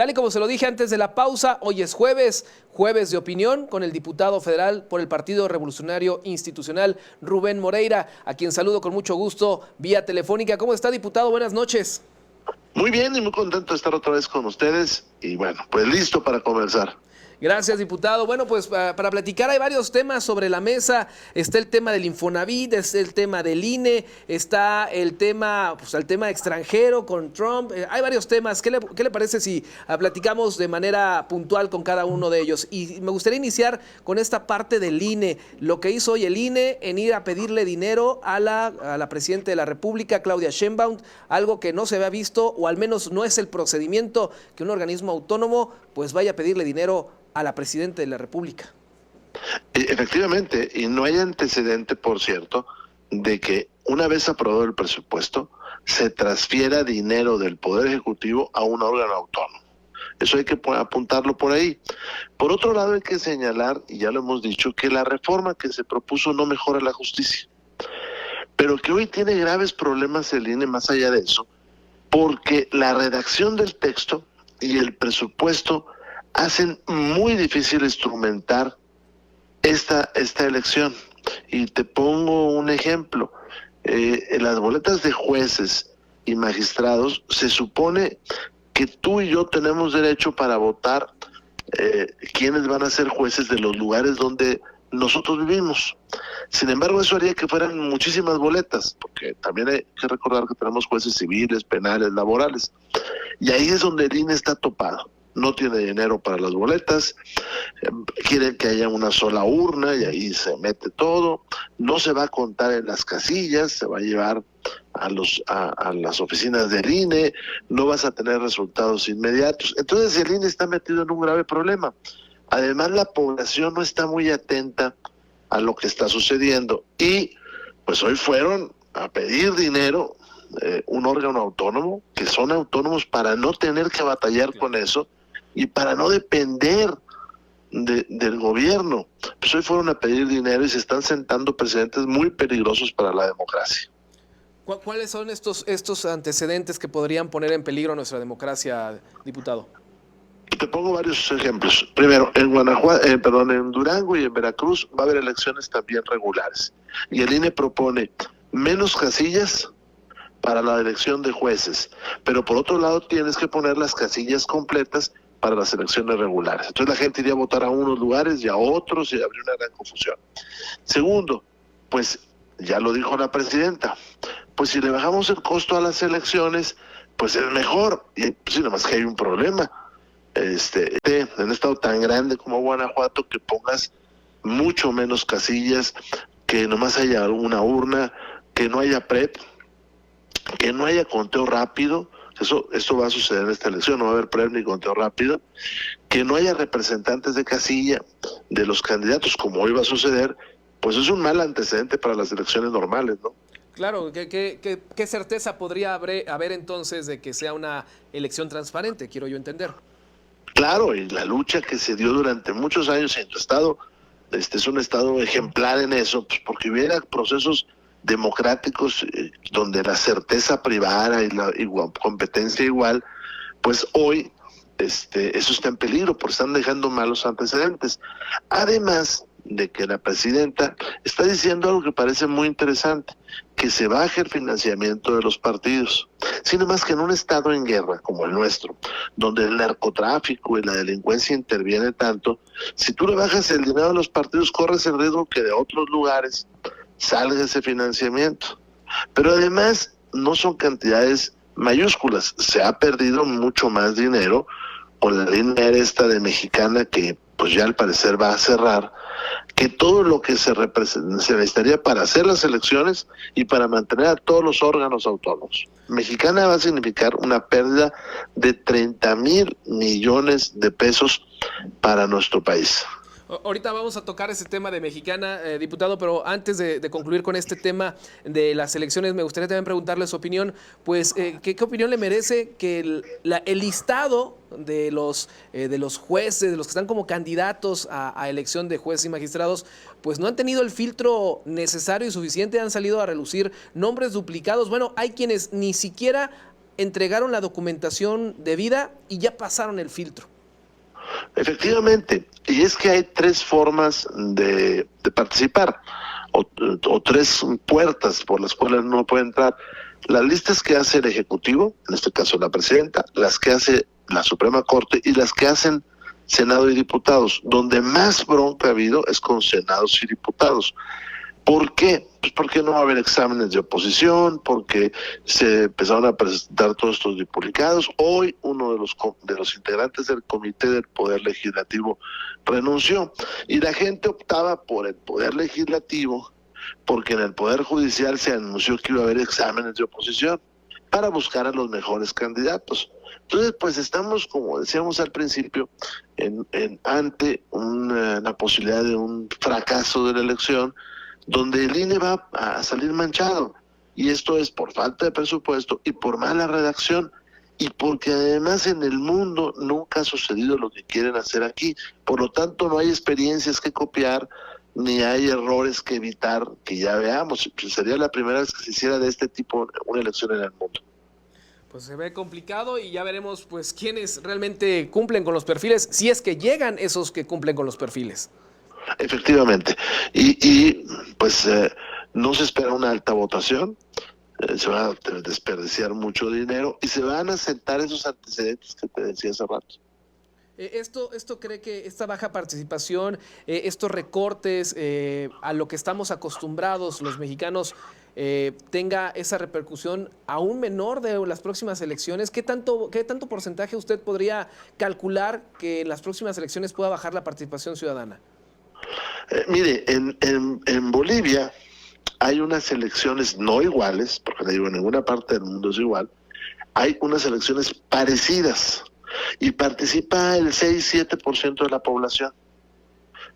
Tal y como se lo dije antes de la pausa, hoy es jueves de opinión con el diputado federal por el Partido Revolucionario Institucional, Rubén Moreira, a quien saludo con mucho gusto vía telefónica. ¿Cómo está, diputado? Buenas noches. Muy bien y muy contento de estar otra vez con ustedes y bueno, pues listo para conversar. Gracias, diputado. Bueno, pues para platicar hay varios temas sobre la mesa. Está el tema del Infonavit, está el tema del INE, está el tema extranjero con Trump. Hay varios temas. ¿Qué le parece si platicamos de manera puntual con cada uno de ellos? Y me gustaría iniciar con esta parte del INE. Lo que hizo hoy el INE en ir a pedirle dinero a la presidenta de la República, Claudia Sheinbaum, algo que no se había visto, o al menos no es el procedimiento que un organismo autónomo pues vaya a pedirle dinero a la presidenta de la República. Efectivamente, y no hay antecedente, por cierto, de que una vez aprobado el presupuesto, se transfiera dinero del Poder Ejecutivo a un órgano autónomo. Eso hay que apuntarlo por ahí. Por otro lado, hay que señalar, y ya lo hemos dicho, que la reforma que se propuso no mejora la justicia, pero que hoy tiene graves problemas el INE más allá de eso, porque la redacción del texto y el presupuesto hacen muy difícil instrumentar esta elección. Y te pongo un ejemplo. En las boletas de jueces y magistrados se supone que tú y yo tenemos derecho para votar quiénes van a ser jueces de los lugares donde nosotros vivimos. Sin embargo, eso haría que fueran muchísimas boletas, porque también hay que recordar que tenemos jueces civiles, penales, laborales. Y ahí es donde el INE está topado. No tiene dinero para las boletas, quieren que haya una sola urna y ahí se mete todo, no se va a contar en las casillas, se va a llevar a las oficinas del INE, no vas a tener resultados inmediatos. Entonces el INE está metido en un grave problema. Además, la población no está muy atenta a lo que está sucediendo y pues hoy fueron a pedir dinero un órgano autónomo, que son autónomos para no tener que batallar con eso y para no depender del gobierno. Pues hoy fueron a pedir dinero y se están sentando precedentes muy peligrosos para la democracia. ¿Cuáles son estos antecedentes que podrían poner en peligro nuestra democracia, diputado? Te pongo varios ejemplos. Primero, en en Durango y en Veracruz va a haber elecciones también regulares. Y el INE propone menos casillas para la elección de jueces, pero por otro lado tienes que poner las casillas completas para las elecciones regulares. Entonces la gente iría a votar a unos lugares y a otros y habría una gran confusión. Segundo, pues ya lo dijo la presidenta, pues si le bajamos el costo a las elecciones, pues es mejor. Y pues, nada más que hay un problema. En un estado tan grande como Guanajuato, que pongas mucho menos casillas, que nomás haya una urna, que no haya PREP, que no haya conteo rápido. Esto va a suceder en esta elección, no va a haber PREP ni conteo rápido, que no haya representantes de casilla de los candidatos, como hoy va a suceder, pues es un mal antecedente para las elecciones normales, ¿no? Claro, ¿qué certeza podría haber entonces de que sea una elección transparente? Quiero yo entender. Claro, y la lucha que se dio durante muchos años en tu estado, es un estado ejemplar en eso, pues porque hubiera procesos democráticos donde la certeza privada y la competencia igual, pues hoy eso está en peligro porque están dejando malos antecedentes. Además de que la presidenta está diciendo algo que parece muy interesante, que se baje el financiamiento de los partidos. Sino más que en un estado en guerra como el nuestro, donde el narcotráfico y la delincuencia interviene tanto, si tú le bajas el dinero a los partidos, corres el riesgo que de otros lugares salga ese financiamiento. Pero además no son cantidades mayúsculas, se ha perdido mucho más dinero con la línea esta de Mexicana, que pues ya al parecer va a cerrar, que todo lo que se necesitaría para hacer las elecciones y para mantener a todos los órganos autónomos. Mexicana va a significar una pérdida de 30,000 millones de pesos para nuestro país. Ahorita vamos a tocar ese tema de Mexicana, diputado, pero antes de concluir con este tema de las elecciones, me gustaría también preguntarle su opinión, pues, ¿qué opinión le merece que el listado de los jueces, de los que están como candidatos a elección de jueces y magistrados, pues no han tenido el filtro necesario y suficiente, han salido a relucir nombres duplicados? Bueno, hay quienes ni siquiera entregaron la documentación debida y ya pasaron el filtro. Efectivamente, y es que hay tres formas de participar, o tres puertas por las cuales uno puede entrar. Las listas que hace el Ejecutivo, en este caso la Presidenta, las que hace la Suprema Corte y las que hacen Senado y Diputados. Donde más bronca ha habido es con Senados y Diputados. ¿Por qué? Pues porque no va a haber exámenes de oposición, porque se empezaron a presentar todos estos duplicados. Hoy uno de los integrantes del Comité del Poder Legislativo renunció y la gente optaba por el Poder Legislativo porque en el Poder Judicial se anunció que iba a haber exámenes de oposición para buscar a los mejores candidatos. Entonces, pues estamos, como decíamos al principio, ante la posibilidad de un fracaso de la elección, donde el INE va a salir manchado. Y esto es por falta de presupuesto y por mala redacción, y porque además en el mundo nunca ha sucedido lo que quieren hacer aquí. Por lo tanto, no hay experiencias que copiar, ni hay errores que evitar que ya veamos. Sería la primera vez que se hiciera de este tipo una elección en el mundo. Pues se ve complicado y ya veremos pues quiénes realmente cumplen con los perfiles, si es que llegan esos que cumplen con los perfiles. Efectivamente, y pues no se espera una alta votación, se va a desperdiciar mucho dinero y se van a sentar esos antecedentes que te decía hace rato. ¿Esto cree que esta baja participación, estos recortes a lo que estamos acostumbrados los mexicanos, tenga esa repercusión aún menor de las próximas elecciones? ¿Qué tanto porcentaje usted podría calcular que en las próximas elecciones pueda bajar la participación ciudadana? Mire, en Bolivia hay unas elecciones no iguales, porque le digo, en ninguna parte del mundo es igual, hay unas elecciones parecidas y participa el 6-7% de la población.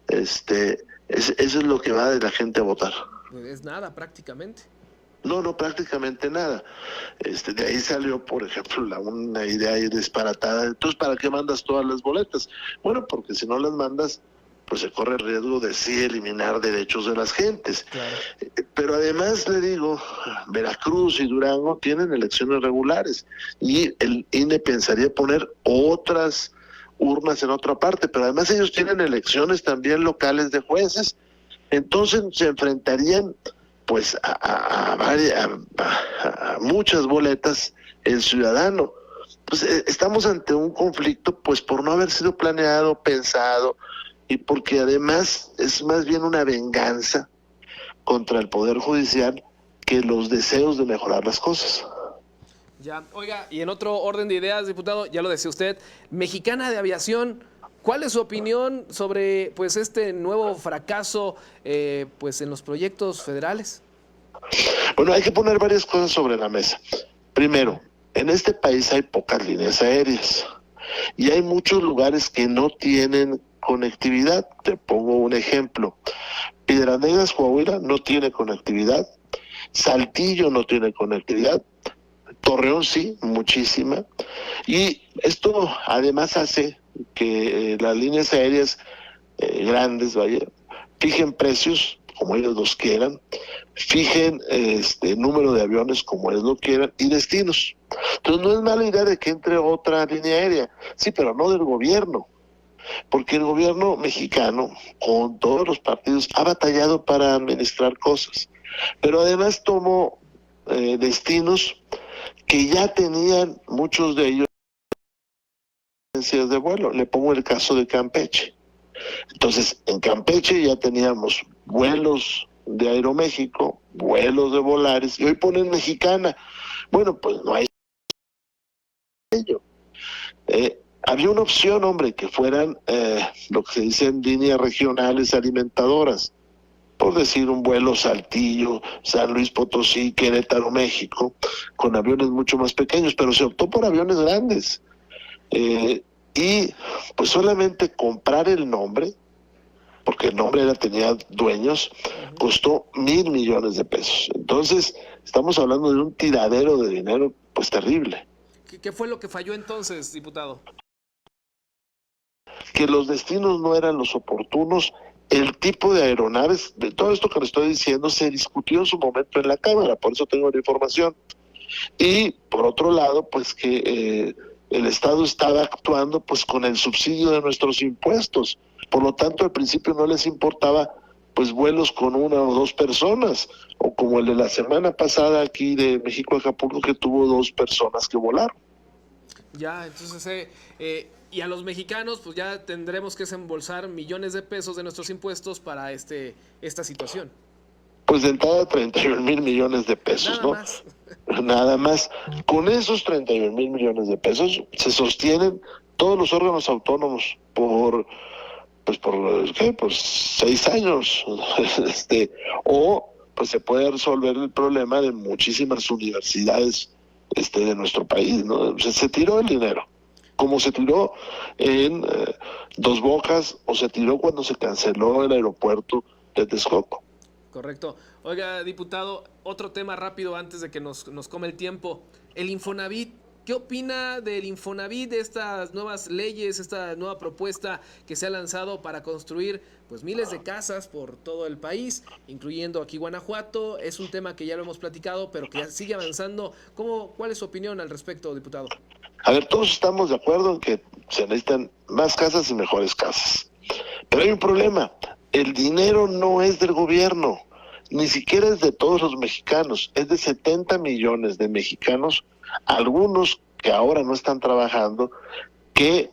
Eso es lo que va de la gente a votar. Es nada, prácticamente. No, prácticamente nada. De ahí salió, por ejemplo, una idea ahí disparatada. Entonces, ¿para qué mandas todas las boletas? Bueno, porque si no las mandas, pues se corre el riesgo de sí eliminar derechos de las gentes. Claro. Pero además le digo, Veracruz y Durango tienen elecciones regulares y el INE pensaría poner otras urnas en otra parte, pero además ellos tienen elecciones también locales de jueces, entonces se enfrentarían pues a muchas boletas el ciudadano. Pues estamos ante un conflicto pues por no haber sido planeado, pensado, y porque además es más bien una venganza contra el Poder Judicial que los deseos de mejorar las cosas. Ya, oiga, y en otro orden de ideas, diputado, ya lo decía usted, Mexicana de Aviación, ¿cuál es su opinión sobre pues este nuevo fracaso pues en los proyectos federales? Bueno, hay que poner varias cosas sobre la mesa. Primero, en este país hay pocas líneas aéreas y hay muchos lugares que no tienen conectividad. Te pongo un ejemplo. Piedras Negras, Coahuila, no tiene conectividad. Saltillo no tiene conectividad. Torreón sí, muchísima. Y esto además hace que las líneas aéreas grandes, fijen precios como ellos los quieran, fijen número de aviones como ellos lo quieran y destinos. Entonces no es mala idea de que entre otra línea aérea, sí, pero no del gobierno, porque el gobierno mexicano, con todos los partidos, ha batallado para administrar cosas, pero además tomó destinos que ya tenían muchos de ellos licencias de vuelo. Le pongo el caso de Campeche. Entonces, en Campeche ya teníamos vuelos de Aeroméxico, vuelos de Volaris, y hoy ponen Mexicana. Bueno, pues no hay ello. Había una opción, hombre, que fueran lo que se dicen líneas regionales alimentadoras, por decir un vuelo Saltillo, San Luis Potosí, Querétaro, México, con aviones mucho más pequeños, pero se optó por aviones grandes. Y pues solamente comprar el nombre, porque el nombre tenía dueños, costó 1,000 millones de pesos. Entonces, estamos hablando de un tiradero de dinero, pues terrible. ¿Qué fue lo que falló entonces, diputado? Que los destinos no eran los oportunos, el tipo de aeronaves, de todo esto que le estoy diciendo, se discutió en su momento en la Cámara, por eso tengo la información. Y por otro lado, pues que el Estado estaba actuando pues con el subsidio de nuestros impuestos. Por lo tanto, al principio no les importaba pues vuelos con una o dos personas, o como el de la semana pasada aquí de México a Acapulco, que tuvo 2 personas que volaron. Ya, entonces, y a los mexicanos, pues ya tendremos que desembolsar millones de pesos de nuestros impuestos para esta situación. Pues de entrada 31,000 millones de pesos, Nada ¿no? más. Nada más. Con esos 31,000 millones de pesos se sostienen todos los órganos autónomos por 6 años. O pues se puede resolver el problema de muchísimas universidades de nuestro país, ¿no? Se tiró el dinero, como se tiró en Dos Bocas, o se tiró cuando se canceló el aeropuerto de Texcoco. Correcto. Oiga, diputado, otro tema rápido antes de que nos come el tiempo. El Infonavit. ¿Qué opina del Infonavit, de estas nuevas leyes, esta nueva propuesta que se ha lanzado para construir pues miles de casas por todo el país, incluyendo aquí Guanajuato? Es un tema que ya lo hemos platicado, pero que ya sigue avanzando. ¿Cuál es su opinión al respecto, diputado? A ver, todos estamos de acuerdo en que se necesitan más casas y mejores casas. Pero hay un problema. El dinero no es del gobierno, ni siquiera es de todos los mexicanos. Es de 70 millones de mexicanos, algunos que ahora no están trabajando, que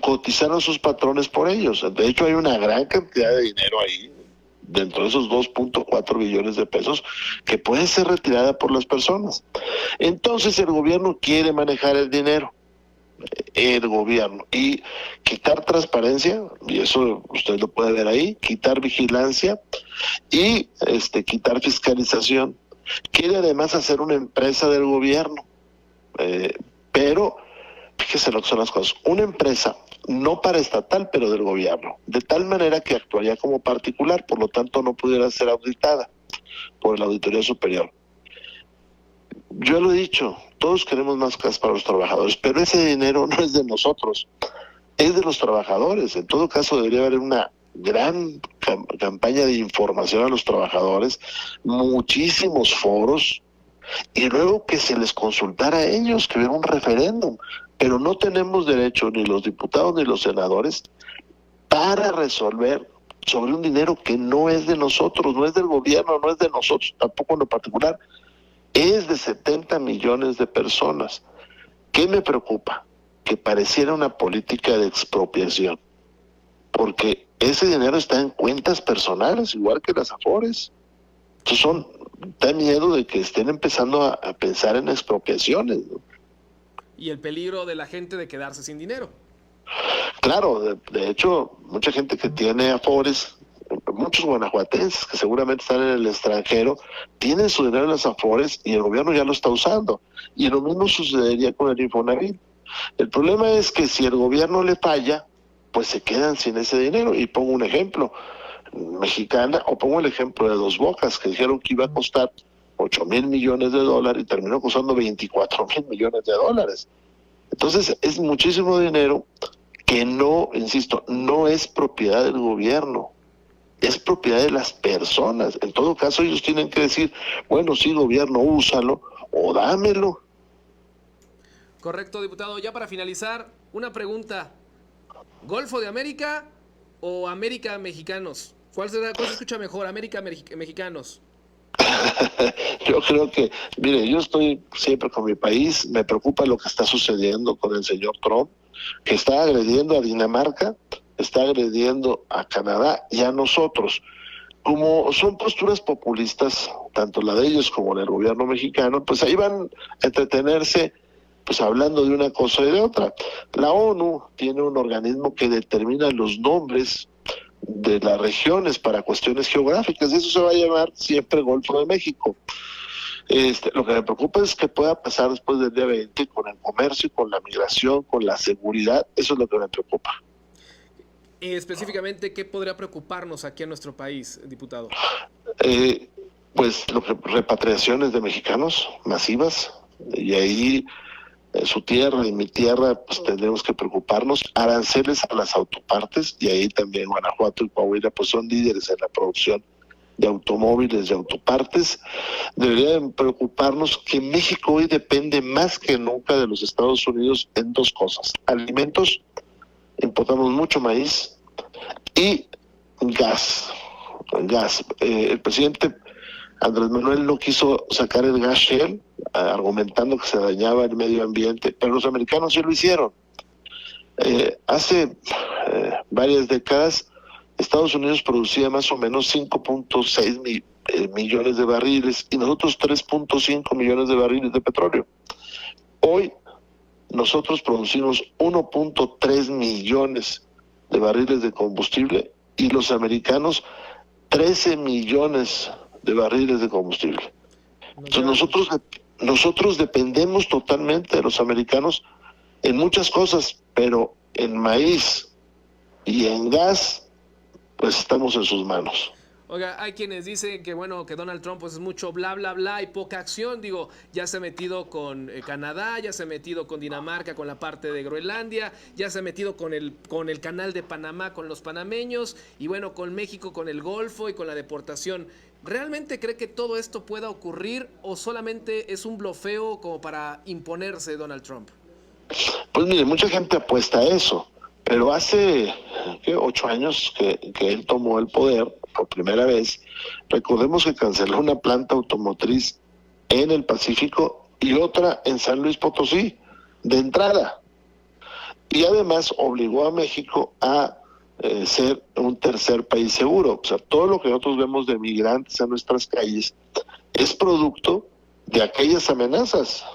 cotizaron sus patrones por ellos. De hecho, hay una gran cantidad de dinero ahí, dentro de esos 2.4 billones de pesos, que puede ser retirada por las personas. Entonces el gobierno quiere manejar el dinero, y quitar transparencia, y eso usted lo puede ver ahí, quitar vigilancia y quitar fiscalización. Quiere además hacer una empresa del gobierno, pero fíjese lo que son las cosas. Una empresa no paraestatal, pero del gobierno, de tal manera que actuaría como particular, por lo tanto no pudiera ser auditada por la Auditoría Superior. Yo lo he dicho, todos queremos más casas para los trabajadores, pero ese dinero no es de nosotros, es de los trabajadores. En todo caso, debería haber una gran campaña de información a los trabajadores, muchísimos foros, y luego que se les consultara a ellos, que hubiera un referéndum. Pero no tenemos derecho, ni los diputados ni los senadores, para resolver sobre un dinero que no es de nosotros, no es del gobierno, no es de nosotros, tampoco en lo particular. Es de 70 millones de personas. ¿Qué me preocupa? Que pareciera una política de expropiación, porque ese dinero está en cuentas personales, igual que las Afores. Entonces da miedo de que estén empezando a pensar en expropiaciones, ¿no? Y el peligro de la gente de quedarse sin dinero. Claro, de hecho, mucha gente que tiene Afores, muchos guanajuatenses que seguramente están en el extranjero, tienen su dinero en las Afores y el gobierno ya lo está usando. Y lo mismo sucedería con el Infonavit. El problema es que si el gobierno le falla, pues se quedan sin ese dinero. Y pongo un ejemplo, Mexicana, o pongo el ejemplo de Dos Bocas, que dijeron que iba a costar 8,000 millones de dólares y terminó costando 24,000 millones de dólares. Entonces es muchísimo dinero que no, insisto, no es propiedad del gobierno, es propiedad de las personas. En todo caso ellos tienen que decir, bueno, sí, gobierno, úsalo o dámelo. Correcto, diputado. Ya para finalizar, una pregunta. ¿Golfo de América o América Mexicanos? ¿Cuál se escucha mejor, América Mexicanos? Yo creo que, mire, yo estoy siempre con mi país, me preocupa lo que está sucediendo con el señor Trump, que está agrediendo a Dinamarca, está agrediendo a Canadá y a nosotros. Como son posturas populistas, tanto la de ellos como la del gobierno mexicano, pues ahí van a entretenerse pues hablando de una cosa y de otra. La ONU tiene un organismo que determina los nombres de las regiones para cuestiones geográficas, y eso se va a llamar siempre Golfo de México. Lo que me preocupa es que pueda pasar después del día 20 con el comercio, con la migración, con la seguridad. Eso es lo que me preocupa. Específicamente, ¿qué podría preocuparnos aquí en nuestro país, diputado? Pues repatriaciones de mexicanos masivas, y ahí su tierra y mi tierra, pues tendremos que preocuparnos. Aranceles a las autopartes, y ahí también Guanajuato y Coahuila pues son líderes en la producción de automóviles, de autopartes, debería preocuparnos que México hoy depende más que nunca de los Estados Unidos en dos cosas: alimentos, importamos mucho maíz, y gas. El presidente Andrés Manuel no quiso sacar el gas shale, argumentando que se dañaba el medio ambiente, pero los americanos sí lo hicieron. Hace varias décadas, Estados Unidos producía más o menos 5.6 millones de barriles y nosotros 3.5 millones de barriles de petróleo. Hoy nosotros producimos 1.3 millones de barriles de combustible y los americanos 13 millones de barriles de combustible. Entonces nosotros dependemos totalmente de los americanos en muchas cosas, pero en maíz y en gas, pues estamos en sus manos. Oiga, hay quienes dicen que bueno, que Donald Trump pues es mucho bla bla bla y poca acción. Digo, ya se ha metido con Canadá, ya se ha metido con Dinamarca, con la parte de Groenlandia, ya se ha metido con el canal de Panamá, con los panameños, y bueno, con México, con el Golfo y con la deportación. ¿Realmente cree que todo esto pueda ocurrir o solamente es un blofeo como para imponerse Donald Trump? Pues mire, mucha gente apuesta a eso, pero hace 8 años que él tomó el poder por primera vez. Recordemos que canceló una planta automotriz en el Pacífico y otra en San Luis Potosí, de entrada. Y además obligó a México a ser un tercer país seguro. O sea, todo lo que nosotros vemos de migrantes en nuestras calles es producto de aquellas amenazas.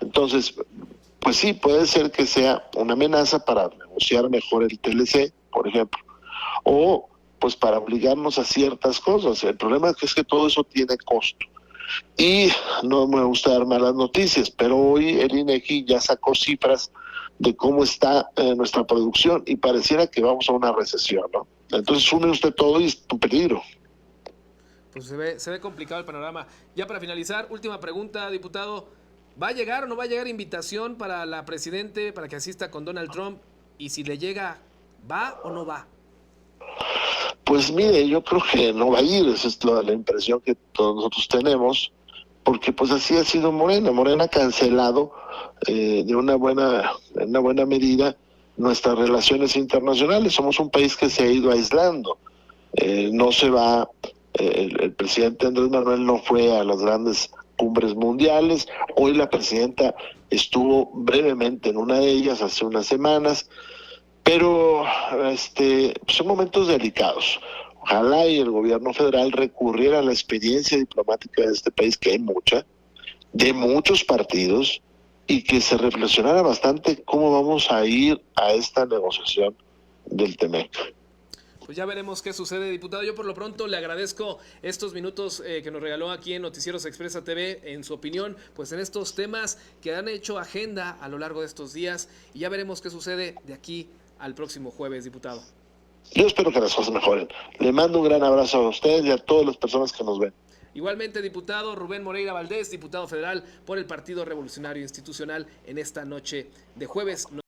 Entonces, pues sí, puede ser que sea una amenaza para negociar mejor el TLC, por ejemplo, o pues para obligarnos a ciertas cosas. El problema es que todo eso tiene costo. Y no me gusta dar malas noticias, pero hoy el INEGI ya sacó cifras de cómo está nuestra producción y pareciera que vamos a una recesión, ¿no? Entonces une usted todo y es un peligro. Pues se ve complicado el panorama. Ya para finalizar, última pregunta, diputado. ¿Va a llegar o no va a llegar invitación para la presidente para que asista con Donald Trump? Y si le llega, ¿va o no va? Pues mire, yo creo que no va a ir, esa es la impresión que todos nosotros tenemos, porque pues así ha sido Morena. Morena ha cancelado de una buena medida nuestras relaciones internacionales. Somos un país que se ha ido aislando. No se va, el presidente Andrés Manuel no fue a las grandes cumbres mundiales. Hoy la presidenta estuvo brevemente en una de ellas hace unas semanas, pero son momentos delicados. Ojalá y el gobierno federal recurriera a la experiencia diplomática de este país, que hay mucha, de muchos partidos, y que se reflexionara bastante cómo vamos a ir a esta negociación del TEMEC. Pues ya veremos qué sucede, diputado. Yo por lo pronto le agradezco estos minutos que nos regaló aquí en Noticieros Expresa TV, en su opinión, pues en estos temas que han hecho agenda a lo largo de estos días, y ya veremos qué sucede de aquí al próximo jueves, diputado. Yo espero que las cosas mejoren. Le mando un gran abrazo a ustedes y a todas las personas que nos ven. Igualmente, diputado Rubén Moreira Valdés, diputado federal por el Partido Revolucionario Institucional, en esta noche de jueves.